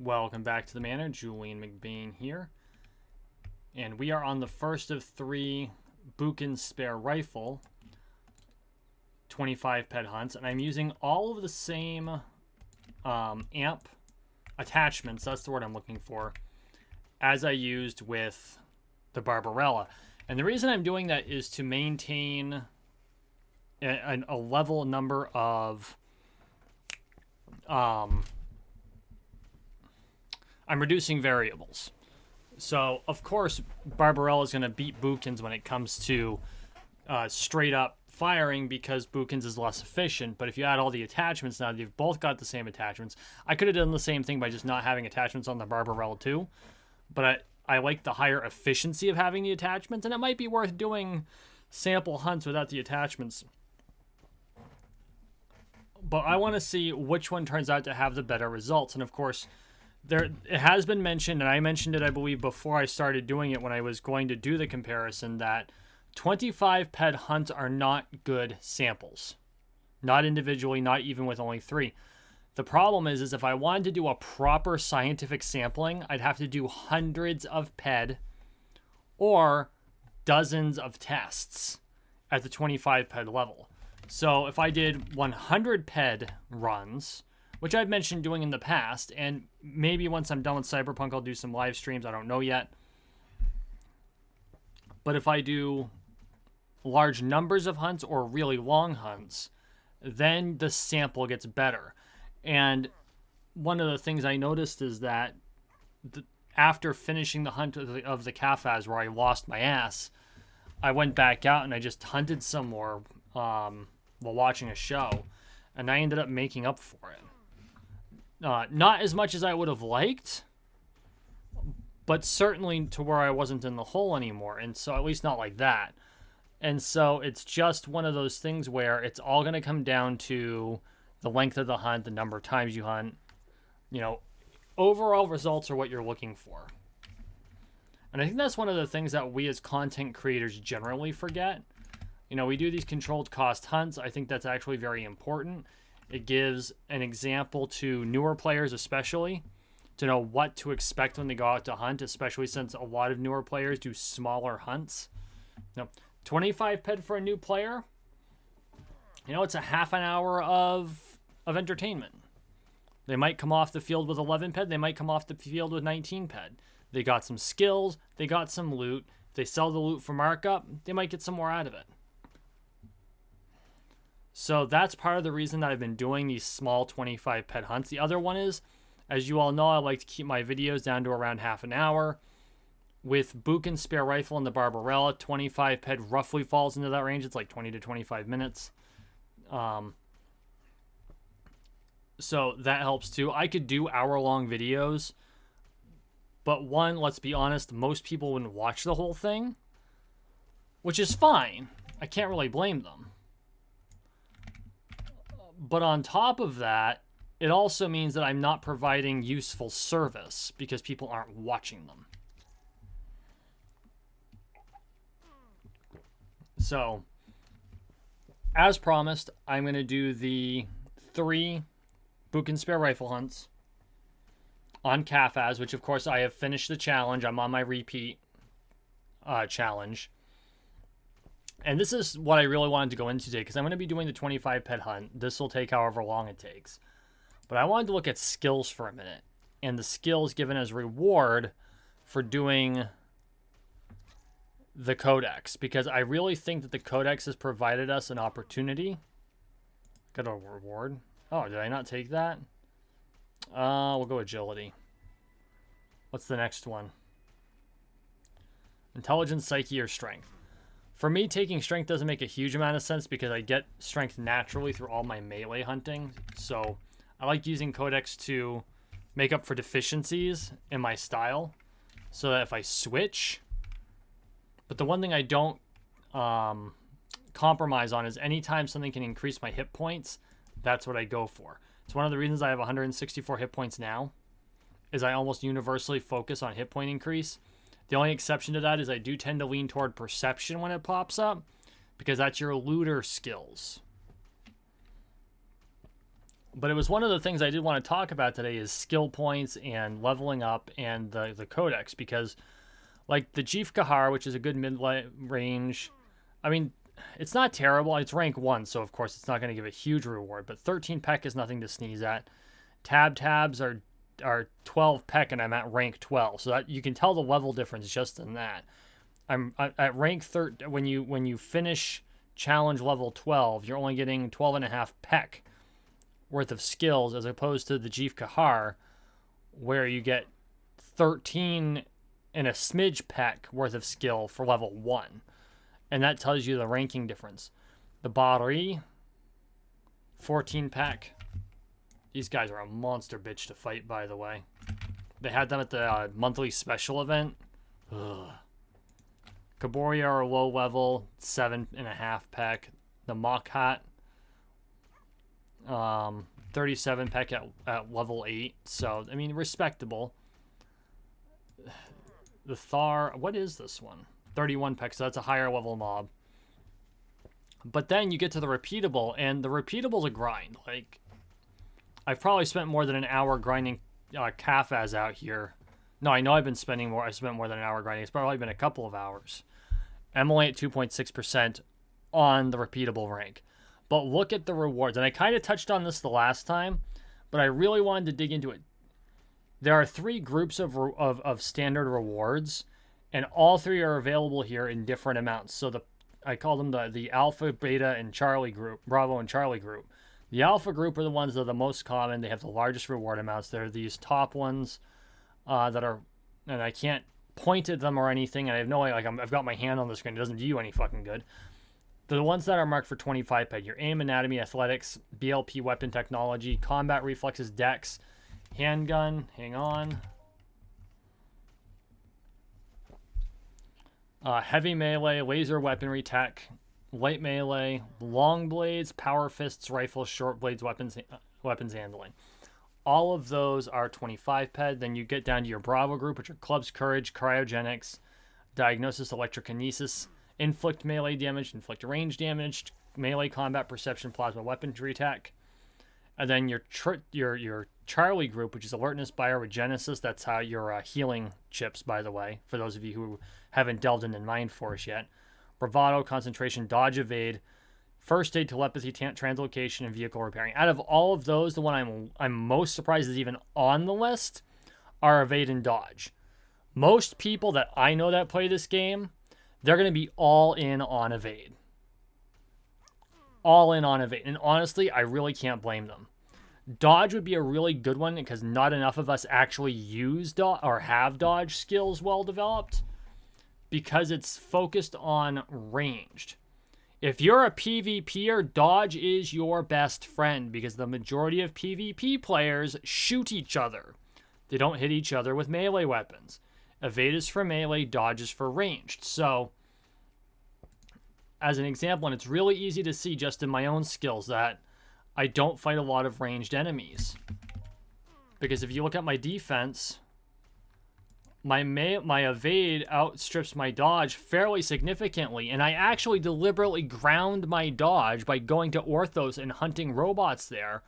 Welcome back to the Manor. Julian McBain here. And we are on the first of 3 Bukins spare rifle 25 PED hunts. And I'm using all of the same amp attachments, that's the word I'm looking for, as I used with the Barbarella. And the reason I'm doing that is to maintain a level number of I'm reducing variables. So, of course, Barbarella is going to beat Bukins when it comes to straight up firing because Bukins is less efficient. But if you add all the attachments now, you've both got the same attachments. I could have done the same thing by just not having attachments on the Barbarella too. But I like the higher efficiency of having the attachments, and it might be worth doing sample hunts without the attachments. But I want to see which one turns out to have the better results. And of course, it has been mentioned, and I mentioned it, I believe, before I started doing it when I was going to do the comparison, that 25 PED hunts are not good samples. Not individually, not even with only 3. The problem is if I wanted to do a proper scientific sampling, I'd have to do hundreds of PED or dozens of tests at the 25 PED level. So if I did 100 PED runs, which I've mentioned doing in the past, and maybe once I'm done with Cyberpunk, I'll do some live streams. I don't know yet. But if I do large numbers of hunts or really long hunts, then the sample gets better. And one of the things I noticed is that after finishing the hunt of the Cafaz where I lost my ass, I went back out and I just hunted some more while watching a show, and I ended up making up for it. Not as much as I would have liked, but certainly to where I wasn't in the hole anymore, and so at least not like that. And so it's just one of those things where it's all going to come down to the length of the hunt, the number of times you hunt. You know, overall results are what you're looking for. And I think that's one of the things that we as content creators generally forget. You know, we do these controlled cost hunts. I think that's actually very important. It gives an example to newer players especially to know what to expect when they go out to hunt, especially since a lot of newer players do smaller hunts. You know, 25 PED for a new player, you know, it's a half an hour of entertainment. They might come off the field with 11 PED. They might come off the field with 19 PED. They got some skills. They got some loot. If they sell the loot for markup, they might get some more out of it. So that's part of the reason that I've been doing these small 25 PED hunts. The other one is, as you all know, I like to keep my videos down to around half an hour. With Bukins spare rifle and the Barbarella, 25 PED roughly falls into that range. It's like 20 to 25 minutes. So that helps too. I could do hour-long videos, but one, let's be honest, most people wouldn't watch the whole thing, which is fine. I can't really blame them. But on top of that, it also means that I'm not providing useful service because people aren't watching them. So, as promised, I'm going to do the 3 Bukins spare rifle hunts on Cafaz, which of course I have finished the challenge. I'm on my repeat challenge. And this is what I really wanted to go into today, because I'm going to be doing the 25 PED hunt. This will take however long it takes. But I wanted to look at skills for a minute, and the skills given as reward for doing the Codex, because I really think that the Codex has provided us an opportunity. Got a reward. Oh, did I not take that? We'll go agility. What's the next one? Intelligence, psyche, or strength. For me, taking strength doesn't make a huge amount of sense because I get strength naturally through all my melee hunting. So I like using Codex to make up for deficiencies in my style so that if I switch... But the one thing I don't compromise on is anytime something can increase my hit points, that's what I go for. It's one of the reasons I have 164 hit points now, is I almost universally focus on hit point increase. The only exception to that is I do tend to lean toward perception when it pops up, because that's your looter skills. But it was one of the things I did want to talk about today is skill points and leveling up and the codex, because like the Chief Kahar, which is a good mid-range, I mean, it's not terrible. It's rank 1, so of course it's not going to give a huge reward, but 13 peck is nothing to sneeze at. Tabs are 12 peck, and I'm at rank 12, so that you can tell the level difference just in that. I'm at rank 13. When you finish challenge level 12, you're only getting 12.5 peck worth of skills, as opposed to the Jeef Kahar, where you get 13 and a smidge peck worth of skill for level 1. And that tells you the ranking difference. The Bari, 14 peck. These guys are a monster bitch to fight, by the way. They had them at the monthly special event. Ugh. Kaboria are low level, 7.5 peck. The Mokhat, 37 peck at level 8. So, I mean, respectable. The Thar, what is this one? 31 peck, so that's a higher level mob. But then you get to the repeatable, and the repeatable's a grind. Like, I've probably spent more than an hour grinding Kafaz out here. No, I know I've been spending more. I spent more than an hour grinding. It's probably been a couple of hours. I'm only at 2.6% on the repeatable rank. But look at the rewards. And I kind of touched on this the last time, but I really wanted to dig into it. There are 3 groups of standard rewards, and all 3 are available here in different amounts. So I call them the Alpha, Beta, and Charlie group, Bravo and Charlie group. The Alpha group are the ones that are the most common. They have the largest reward amounts. They're these top ones that are, and I can't point at them or anything, and I have no way, like I've got my hand on the screen. It doesn't do you any fucking good. They're the ones that are marked for 25 PED. Your aim, anatomy, athletics, BLP, weapon technology, combat reflexes, dex, handgun, hang on. Heavy melee, laser weaponry tech, light melee, long blades, power fists, rifles, short blades, weapons handling. All of those are 25 PED. Then you get down to your Bravo group, which are clubs, courage, cryogenics, diagnosis, electrokinesis, inflict melee damage, inflict range damage, melee combat, perception, plasma weaponry tech. And then your Charlie group, which is alertness, bioregenesis. That's how your healing chips, by the way, for those of you who haven't delved into Mind Force yet. Bravado, concentration, dodge, evade, first aid, telepathy, translocation, and vehicle repairing. Out of all of those, the one I'm most surprised is even on the list are evade and dodge. Most people that I know that play this game, they're going to be all in on evade. All in on evade. And honestly, I really can't blame them. Dodge would be a really good one because not enough of us actually use or have dodge skills well developed, because it's focused on ranged. If you're a PvPer, dodge is your best friend, because the majority of PvP players shoot each other. They don't hit each other with melee weapons. Evade is for melee, dodge is for ranged. So, as an example, and it's really easy to see just in my own skills, that I don't fight a lot of ranged enemies. Because if you look at my defense, my evade outstrips my dodge fairly significantly, and I actually deliberately ground my dodge by going to Orthos and hunting robots there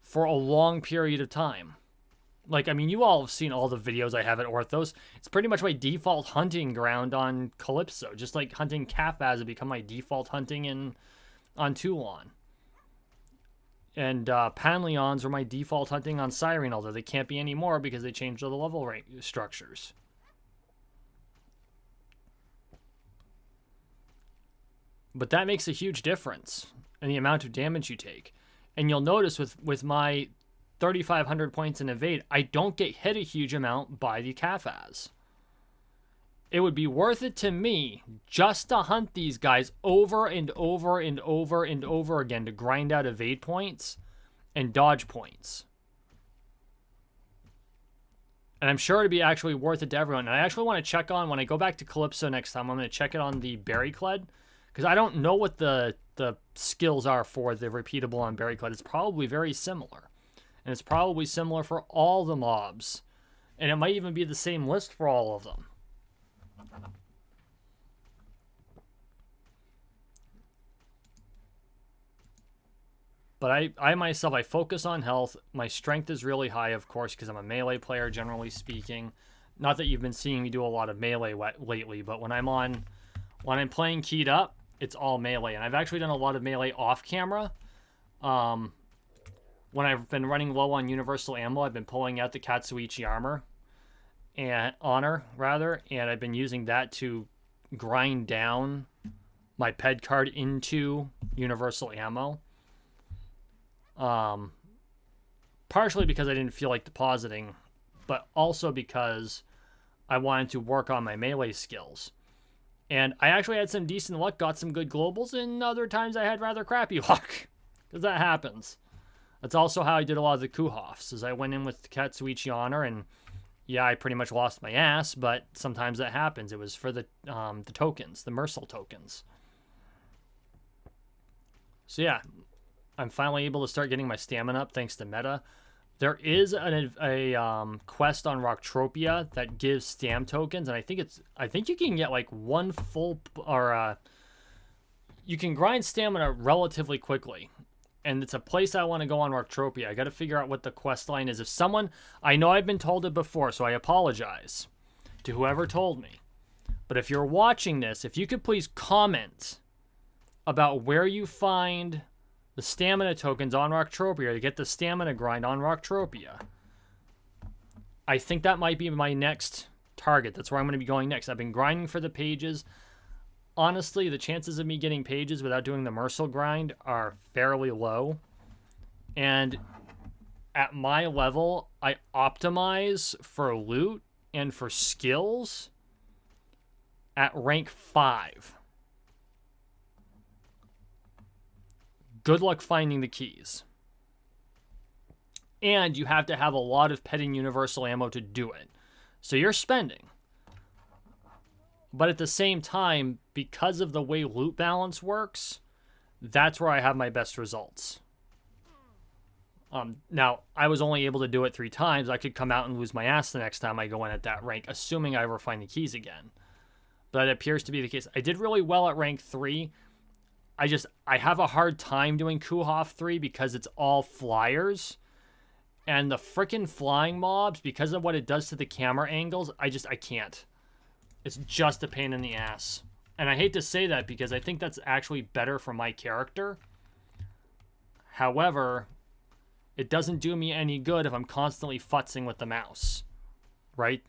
for a long period of time. Like, I mean, you all have seen all the videos I have at Orthos. It's pretty much my default hunting ground on Calypso, just like hunting Kafaz has become my default hunting on Toulon. And Panleons were my default hunting on Cyrene, although they can't be anymore because they changed all the level rate structures. But that makes a huge difference in the amount of damage you take. And you'll notice with my 3,500 points in evade, I don't get hit a huge amount by the Kafaz. It would be worth it to me just to hunt these guys over and over and over and over again to grind out evade points and dodge points. And I'm sure it'd be actually worth it to everyone. And I actually want to check on, when I go back to Calypso next time, I'm going to check it on the Berry Cled, because I don't know what the skills are for the repeatable on Berry Cled. It's probably very similar. And it's probably similar for all the mobs. And it might even be the same list for all of them. But I myself, I focus on health. My strength is really high, of course, because I'm a melee player, generally speaking. Not that you've been seeing me do a lot of melee lately, but when I'm playing keyed up, it's all melee. And I've actually done a lot of melee off camera. When I've been running low on universal ammo, I've been pulling out the Katsuichi armor and honor rather, and I've been using that to grind down my PED card into universal ammo. Partially because I didn't feel like depositing, but also because I wanted to work on my melee skills. And I actually had some decent luck, got some good globals, and other times I had rather crappy luck. Because that happens. That's also how I did a lot of the Kuhofs, is I went in with the Katsuichi Honor, and yeah, I pretty much lost my ass, but sometimes that happens. It was for the tokens, the Mercil tokens. So yeah, I'm finally able to start getting my stamina up thanks to meta. There is a quest on Entropia that gives stam tokens, and I think you can get like one full, or you can grind stamina relatively quickly. And it's a place I want to go on Entropia. I got to figure out what the quest line is. If someone, I know I've been told it before, so I apologize to whoever told me. But if you're watching this, if you could please comment about where you find the stamina tokens on Entropia to get the stamina grind on Entropia. I think that might be my next target. That's where I'm going to be going next. I've been grinding for the pages. Honestly, the chances of me getting pages without doing the Mercil grind are fairly low. And at my level, I optimize for loot and for skills at rank 5. Good luck finding the keys. And you have to have a lot of petting universal ammo to do it. So you're spending. But at the same time, because of the way loot balance works, that's where I have my best results. Now, I was only able to do it 3 times. I could come out and lose my ass the next time I go in at that rank, assuming I ever find the keys again. But it appears to be the case. I did really well at rank 3. I have a hard time doing Kuhof 3 because it's all flyers. And the frickin' flying mobs, because of what it does to the camera angles, I can't. It's just a pain in the ass. And I hate to say that because I think that's actually better for my character. However, it doesn't do me any good if I'm constantly futzing with the mouse. Right?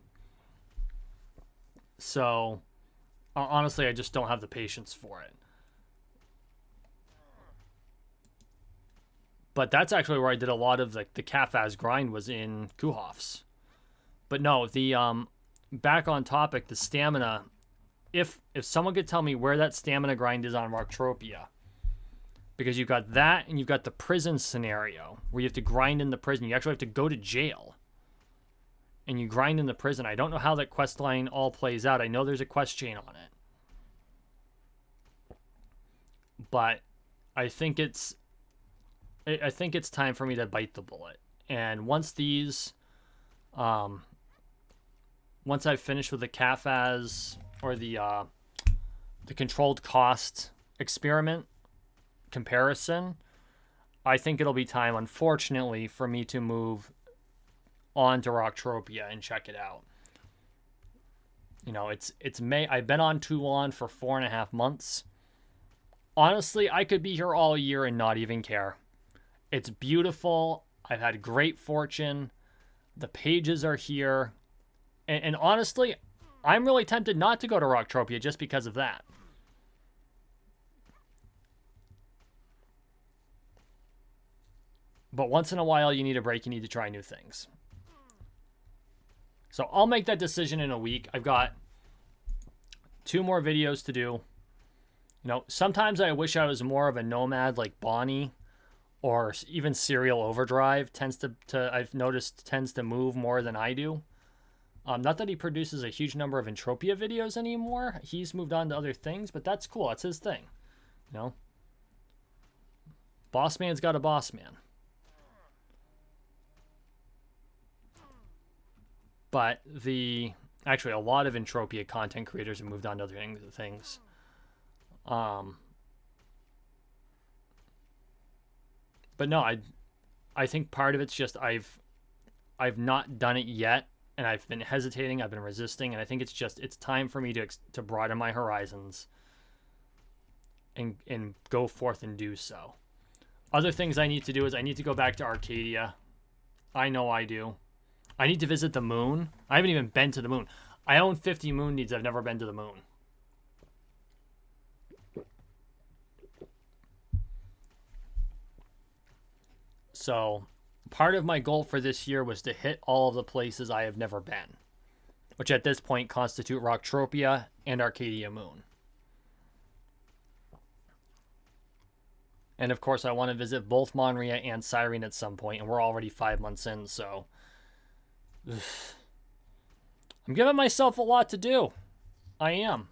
So, honestly, I just don't have the patience for it. But that's actually where I did a lot of like the Kafaz grind was in Kuhofs. But no, the back on topic, the stamina. If someone could tell me where that stamina grind is on Entropia, because you've got that and you've got the prison scenario where you have to grind in the prison. You actually have to go to jail, and you grind in the prison. I don't know how that quest line all plays out. I know there's a quest chain on it, but I think it's time for me to bite the bullet. And once I've finished with the Kafaz or the controlled cost experiment comparison, I think it'll be time, unfortunately, for me to move on to Entropia and check it out. You know, it's May. I've been on Toulon for 4.5 months. Honestly, I could be here all year and not even care. It's beautiful. I've had great fortune. The pages are here. And honestly, I'm really tempted not to go to Entropia just because of that. But once in a while, you need a break. You need to try new things. So I'll make that decision in a week. I've got 2 more videos to do. You know, sometimes I wish I was more of a nomad like Bonnie, or even Serial Overdrive I've noticed tends to move more than I do. Not that he produces a huge number of Entropia videos anymore. He's moved on to other things, but that's cool. That's his thing. You know? Boss man's got a boss man. But actually a lot of Entropia content creators have moved on to other things. But no, I think part of it's just I've not done it yet, and I've been hesitating, I've been resisting, and I think it's time for me to broaden my horizons and go forth and do so. Other things I need to do is I need to go back to Arcadia. I know I do. I need to visit the moon. I haven't even been to the moon. I own 50 moon needs. I've never been to the moon. So part of my goal for this year was to hit all of the places I have never been, which at this point constitute Entropia and Arcadia Moon. And of course, I want to visit both Monria and Cyrene at some point, and we're already 5 months in, so I'm giving myself a lot to do. I am.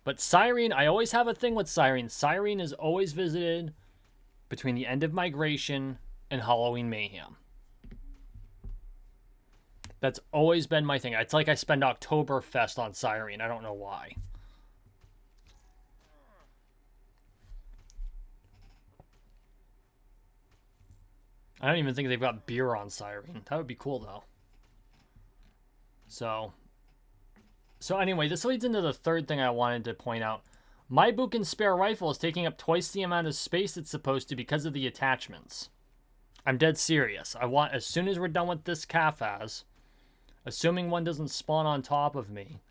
But Cyrene, I always have a thing with Cyrene. Cyrene is always visited between the end of Migration and Halloween Mayhem. That's always been my thing. It's like I spend Oktoberfest on Cyrene. I don't know why. I don't even think they've got beer on Cyrene. That would be cool, though. So anyway, this leads into the third thing I wanted to point out. My Bukins spare rifle is taking up twice the amount of space it's supposed to because of the attachments. I'm dead serious. I want, as soon as we're done with this Kafaz, assuming one doesn't spawn on top of me,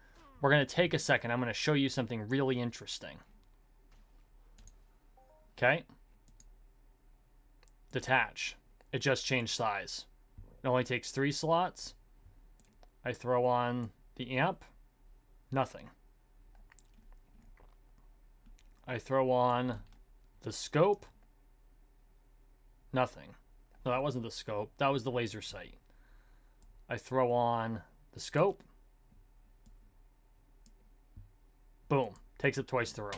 we're going to take a second. I'm going to show you something really interesting. Okay? Detach. It just changed size. It only takes 3 slots. I throw on the amp. Nothing. I throw on the scope. Nothing. No, that wasn't the scope. That was the laser sight. I throw on the scope. Boom. Takes up twice the room.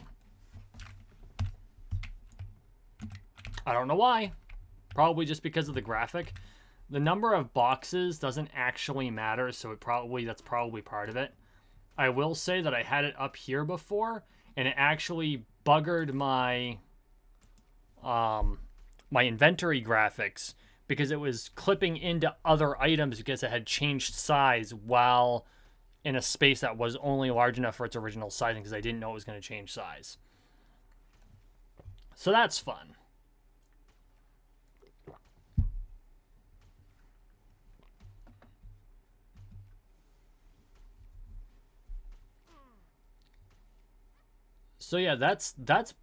I don't know why. Probably just because of the graphic. The number of boxes doesn't actually matter, so that's probably part of it. I will say that I had it up here before, and it actually buggered my my inventory graphics because it was clipping into other items because it had changed size while in a space that was only large enough for its original sizing because I didn't know it was going to change size. So that's fun. So yeah, that's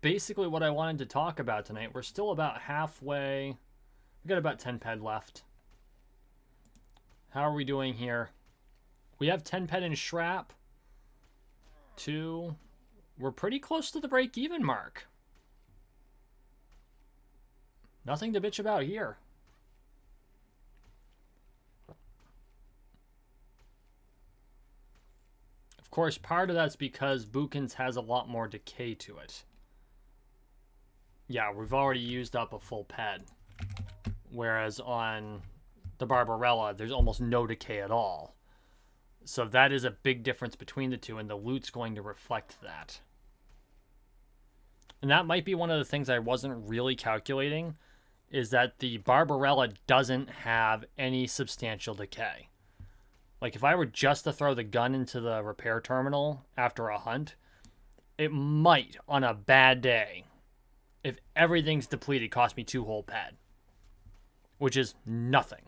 basically what I wanted to talk about tonight. We're still about halfway. We got about 10 PED left. How are we doing here? We have 10 PED in Shrap. 2. We're pretty close to the break-even mark. Nothing to bitch about here. Of course, part of that's because Bukins has a lot more decay to it. Yeah, we've already used up a full PED. Whereas on the Barbarella, there's almost no decay at all. So that is a big difference between the two, and the loot's going to reflect that. And that might be one of the things I wasn't really calculating, is that the Barbarella doesn't have any substantial decay. Like, if I were just to throw the gun into the repair terminal after a hunt, it might, on a bad day, if everything's depleted, cost me 2 whole PED. Which is nothing.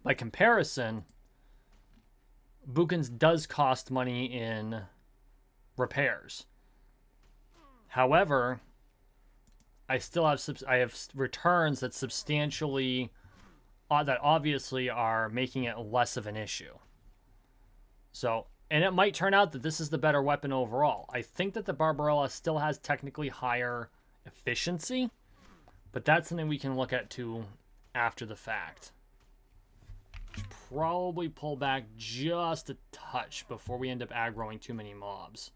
By comparison, Bukins does cost money in repairs. However, I still have returns that substantially, that obviously are making it less of an issue. So, and it might turn out that this is the better weapon overall. I think that the Barbarella still has technically higher efficiency, but that's something we can look at too after the fact. Should probably pull back just a touch before we end up aggroing too many mobs.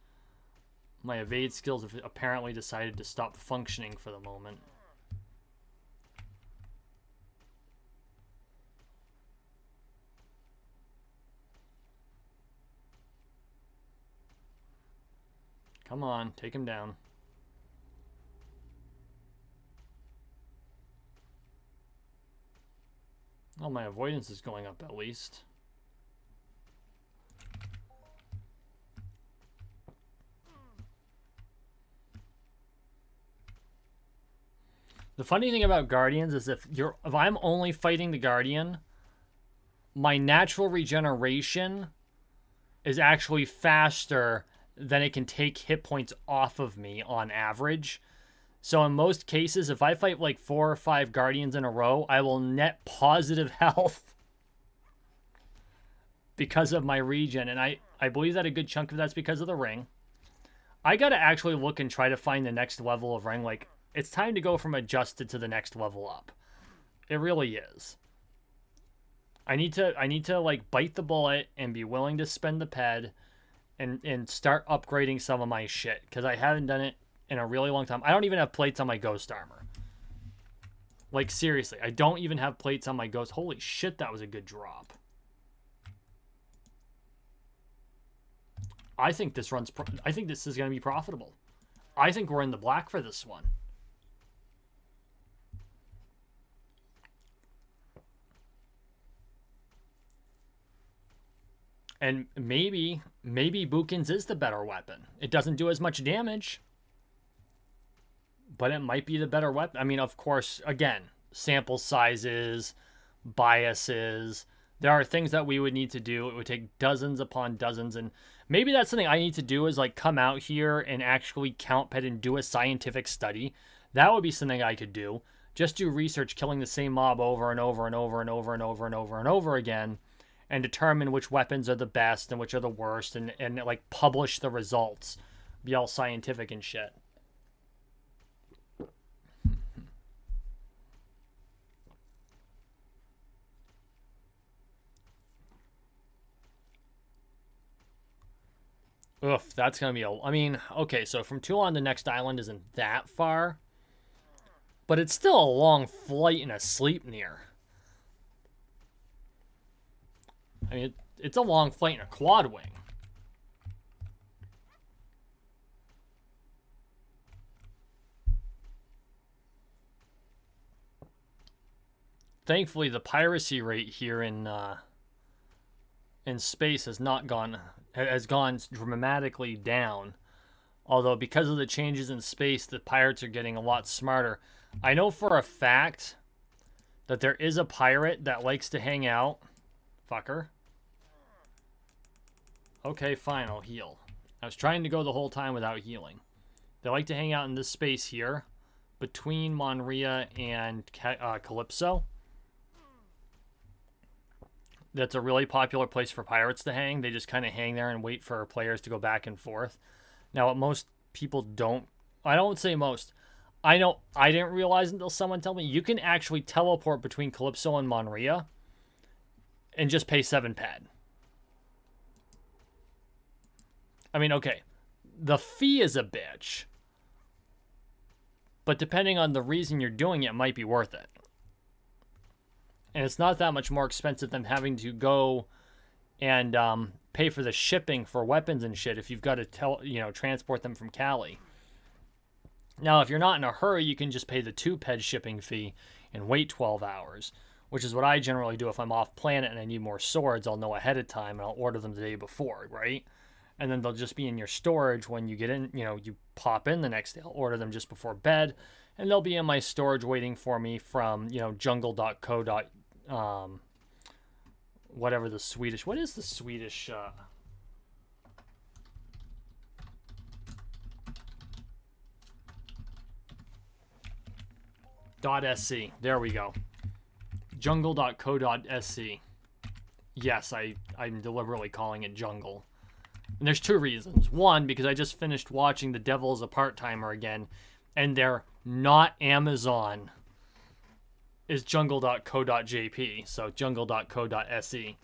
My evade skills have apparently decided to stop functioning for the moment. Come on, take him down. Oh, my avoidance is going up at least. The funny thing about Guardians is if I'm only fighting the Guardian, my natural regeneration is actually faster than it can take hit points off of me on average. So in most cases, if I fight like 4 or 5 Guardians in a row, I will net positive health because of my regen. And I believe that a good chunk of that's because of the ring. I got to actually look and try to find the next level of ring. Like, it's time to go from adjusted to the next level up. It really is. I need to like bite the bullet and be willing to spend the PED and start upgrading some of my shit, because I haven't done it in a really long time. I don't even have plates on my ghost armor. Like, seriously, I don't even have plates on my ghost. Holy shit, that was a good drop. I think this is going to be profitable. I think we're in the black for this one. And maybe Bukins is the better weapon. It doesn't do as much damage, but it might be the better weapon. I mean, of course, again, sample sizes, biases. There are things that we would need to do. It would take dozens upon dozens. And maybe that's something I need to do, is like come out here and actually count PED and do a scientific study. That would be something I could do. Just do research, killing the same mob over and over and over and over and over and over and over again, and determine which weapons are the best and which are the worst, and like publish the results. Be all scientific and shit. Oof, that's going to be I mean, okay, so from Toulon, the next island isn't that far, but it's still a long flight and a sleep near. I mean, it's a long flight and a quad wing. Thankfully, the piracy rate here in space has gone dramatically down. Although, because of the changes in space, the pirates are getting a lot smarter. I know for a fact that there is a pirate that likes to hang out. Fucker. Okay, fine, I'll heal. I was trying to go the whole time without healing. They like to hang out in this space here, between Monria and Calypso. That's a really popular place for pirates to hang. They just kind of hang there and wait for players to go back and forth. Now, what most people don't... I don't say most. I know I didn't realize until someone told me, you can actually teleport between Calypso and Monria and just pay 7 PED. I mean, okay, the fee is a bitch, but depending on the reason you're doing it, it might be worth it. And it's not that much more expensive than having to go and pay for the shipping for weapons and shit if you've got to transport them from Cali. Now, if you're not in a hurry, you can just pay the 2 PED shipping fee and wait 12 hours, which is what I generally do. If I'm off planet and I need more swords, I'll know ahead of time and I'll order them the day before, right? And then they'll just be in your storage when you get in, you pop in the next day. I'll order them just before bed, and they'll be in my storage waiting for me from, jungle.co. Whatever the Swedish, what is the Swedish, .sc, there we go. Jungle.co.sc. Yes, I'm deliberately calling it jungle. And there's 2 reasons. One, because I just finished watching The Devil is a Part-Timer again, and they're not Amazon. Is jungle.co.jp, so jungle.co.se.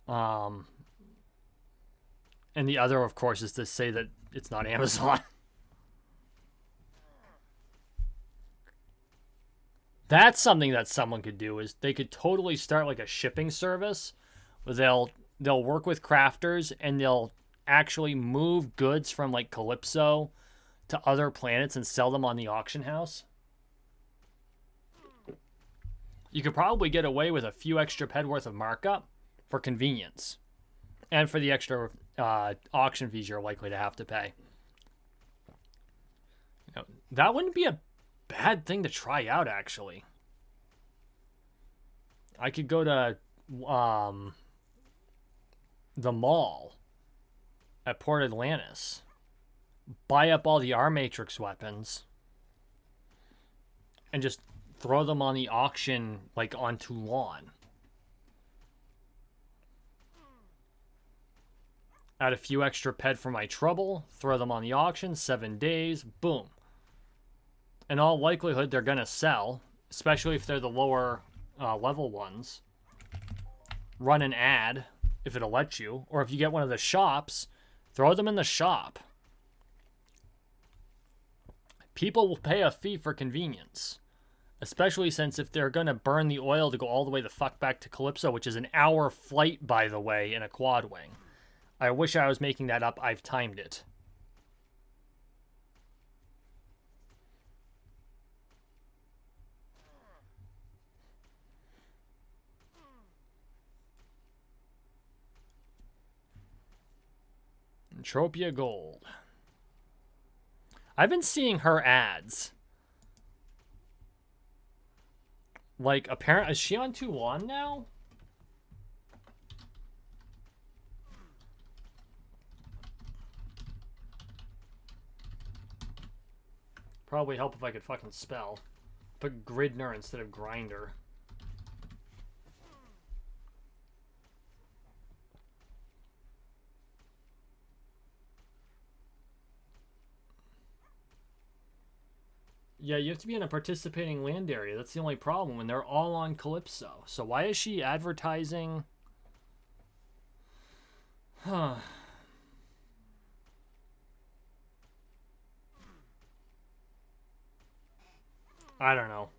And the other, of course, is to say that it's not Amazon. That's something that someone could do, is they could totally start like a shipping service where they'll they'll work with crafters and they'll actually move goods from like Calypso to other planets and sell them on the auction house. You could probably get away with a few extra PED worth of markup for convenience and for the extra auction fees you're likely to have to pay. You know, that wouldn't be a bad thing to try out, actually. I could go to the mall at Port Atlantis, buy up all the R-Matrix weapons, and just throw them on the auction, like on Toulon. Add a few extra PED for my trouble, throw them on the auction, 7 days, boom. In all likelihood, they're going to sell, especially if they're the lower level ones. Run an ad, if it'll let you. Or if you get one of the shops, throw them in the shop. People will pay a fee for convenience. Especially since if they're going to burn the oil to go all the way the fuck back to Calypso, which is an hour flight, by the way, in a quad wing. I wish I was making that up. I've timed it. Entropia Gold. I've been seeing her ads. Like, apparently, is she on Toulon now? Probably help if I could fucking spell. Put Gridner instead of Grinder. Yeah, you have to be in a participating land area. That's the only problem when they're all on Calypso. So why is she advertising? Huh. I don't know.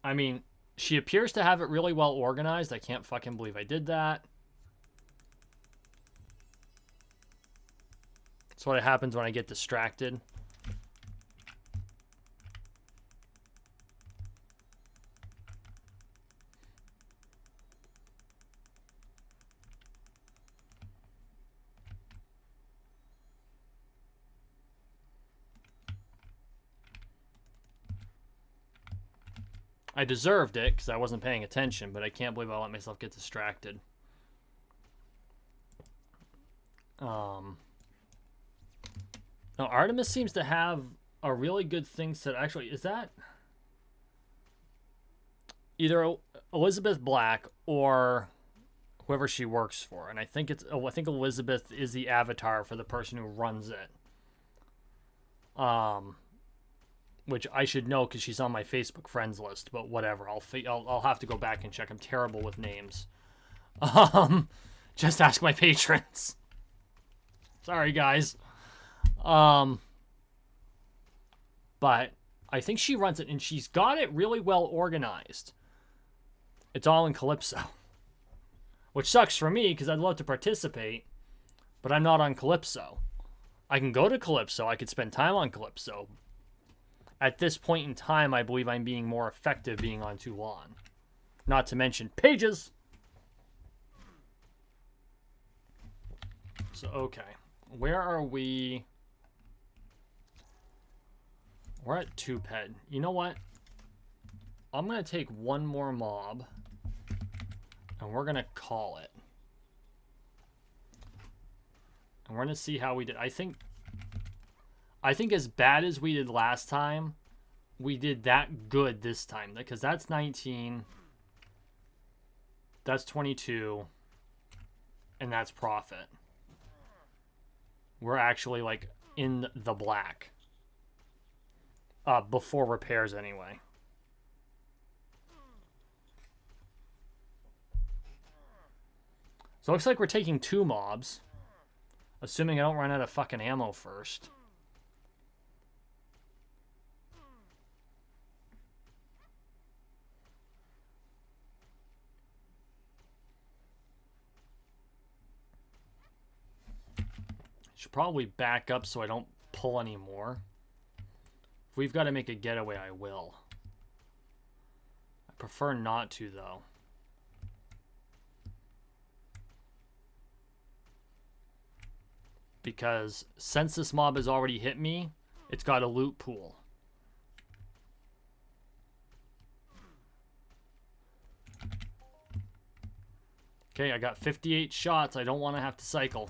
I mean, she appears to have it really well organized. I can't fucking believe I did that. That's what happens when I get distracted. I deserved it because I wasn't paying attention, but I can't believe I let myself get distracted. Now, Artemis seems to have a really good thing set. Actually, is that either Elizabeth Black or whoever she works for? And I think it's, I think Elizabeth is the avatar for the person who runs it. Which I should know because she's on my Facebook friends list, but whatever. I'll have to go back and check. I'm terrible with names. Just ask my patrons. Sorry, guys. But I think she runs it, and she's got it really well organized. It's all in Calypso. Which sucks for me, because I'd love to participate, but I'm not on Calypso. I can go to Calypso, I could spend time on Calypso. At this point in time, I believe I'm being more effective being on Toulon. Not to mention pages! So, okay. Where are we? We're at 2 PED. You know what? I'm going to take one more mob. And we're going to call it. And we're going to see how we did. I think as bad as we did last time, we did that good this time. Because that's 19. That's 22. And that's profit. We're actually, like, in the black. Before repairs, anyway. So it looks like we're taking 2 mobs. Assuming I don't run out of fucking ammo first. Should probably back up so I don't pull any more. If we've got to make a getaway, I will. I prefer not to, though. Because since this mob has already hit me, it's got a loot pool. Okay, I got 58 shots. I don't want to have to cycle.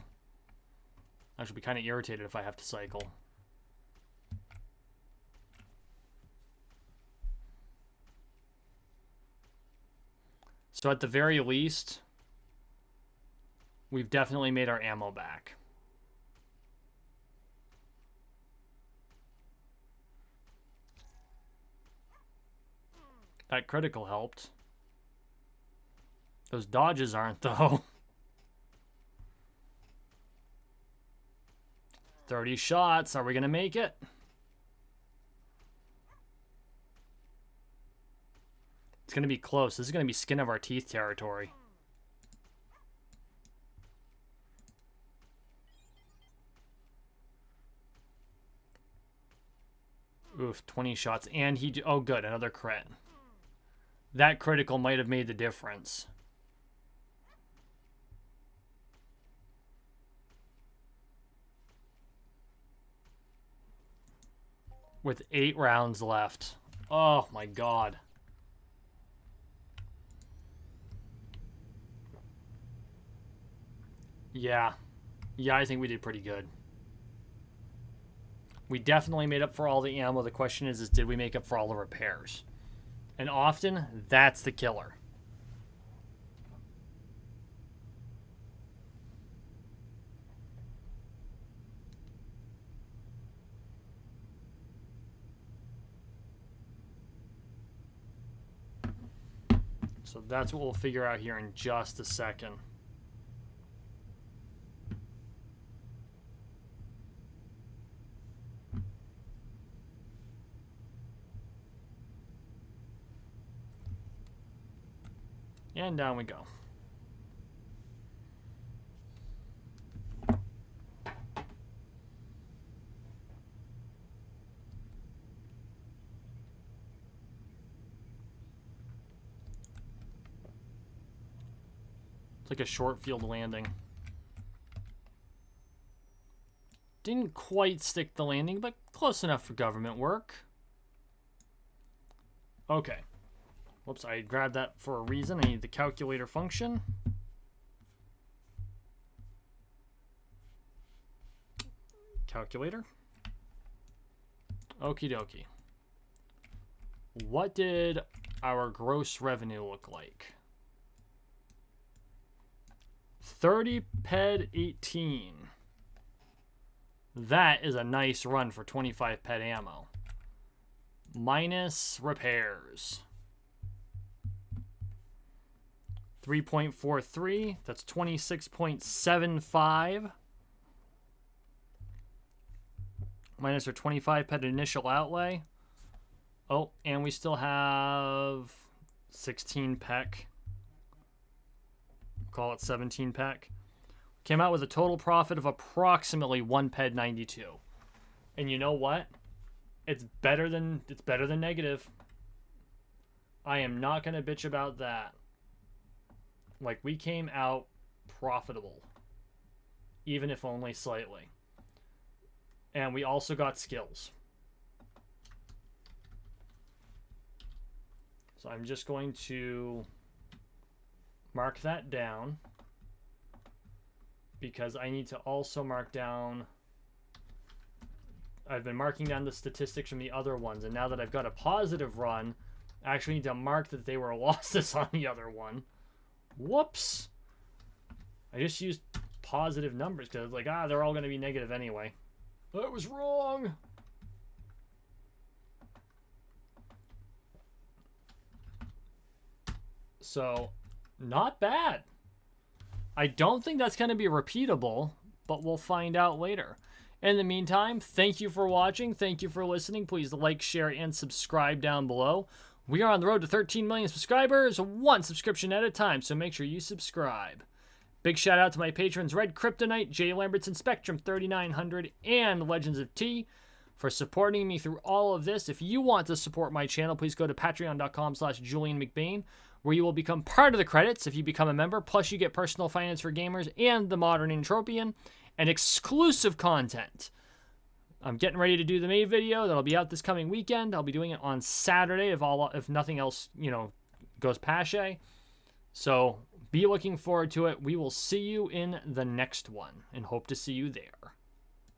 I should be kind of irritated if I have to cycle. So at the very least, we've definitely made our ammo back. That critical helped. Those dodges aren't, though. 30 shots. Are we going to make it? It's going to be close. This is going to be skin of our teeth territory. Oof, 20 shots. And he... Oh, good. Another crit. That critical might have made the difference. With 8 rounds left. Oh, my God. Yeah. Yeah, I think we did pretty good. We definitely made up for all the ammo. The question is did we make up for all the repairs? And often, that's the killer. So that's what we'll figure out here in just a second. And down we go. It's like a short field landing. Didn't quite stick the landing, but close enough for government work. Okay. Whoops, I grabbed that for a reason. I need the calculator function. Calculator. Okie dokie. What did our gross revenue look like? 30 PED 18. That is a nice run for 25 PED ammo. Minus repairs. 3.43, that's 26.75. Minus our 25 PED initial outlay. Oh, and we still have 16 PEC. Call it 17 PEC. Came out with a total profit of approximately 1 PED 92. And you know what? It's better than negative. I am not going to bitch about that. Like, we came out profitable, even if only slightly. And we also got skills. So I'm just going to mark that down, because I need to also mark down... I've been marking down the statistics from the other ones, and now that I've got a positive run, I actually need to mark that they were losses on the other one. Whoops. I just used positive numbers because like, they're all going to be negative anyway. I was wrong. So, not bad. I don't think that's going to be repeatable, but we'll find out later. In the meantime, thank you for watching. Thank you for listening. Please like, share, and subscribe down below. We are on the road to 13 million subscribers, one subscription at a time, so make sure you subscribe. Big shout out to my patrons Red Kryptonite, Jay Lambertson, Spectrum 3900, and Legends of T for supporting me through all of this. If you want to support my channel, please go to patreon.com/JulianMcBain, where you will become part of the credits if you become a member. Plus, you get Personal Finance for Gamers and The Modern Entropian and exclusive content. I'm getting ready to do the May video that'll be out this coming weekend. I'll be doing it on Saturday if nothing else, goes pashe. So be looking forward to it. We will see you in the next one and hope to see you there.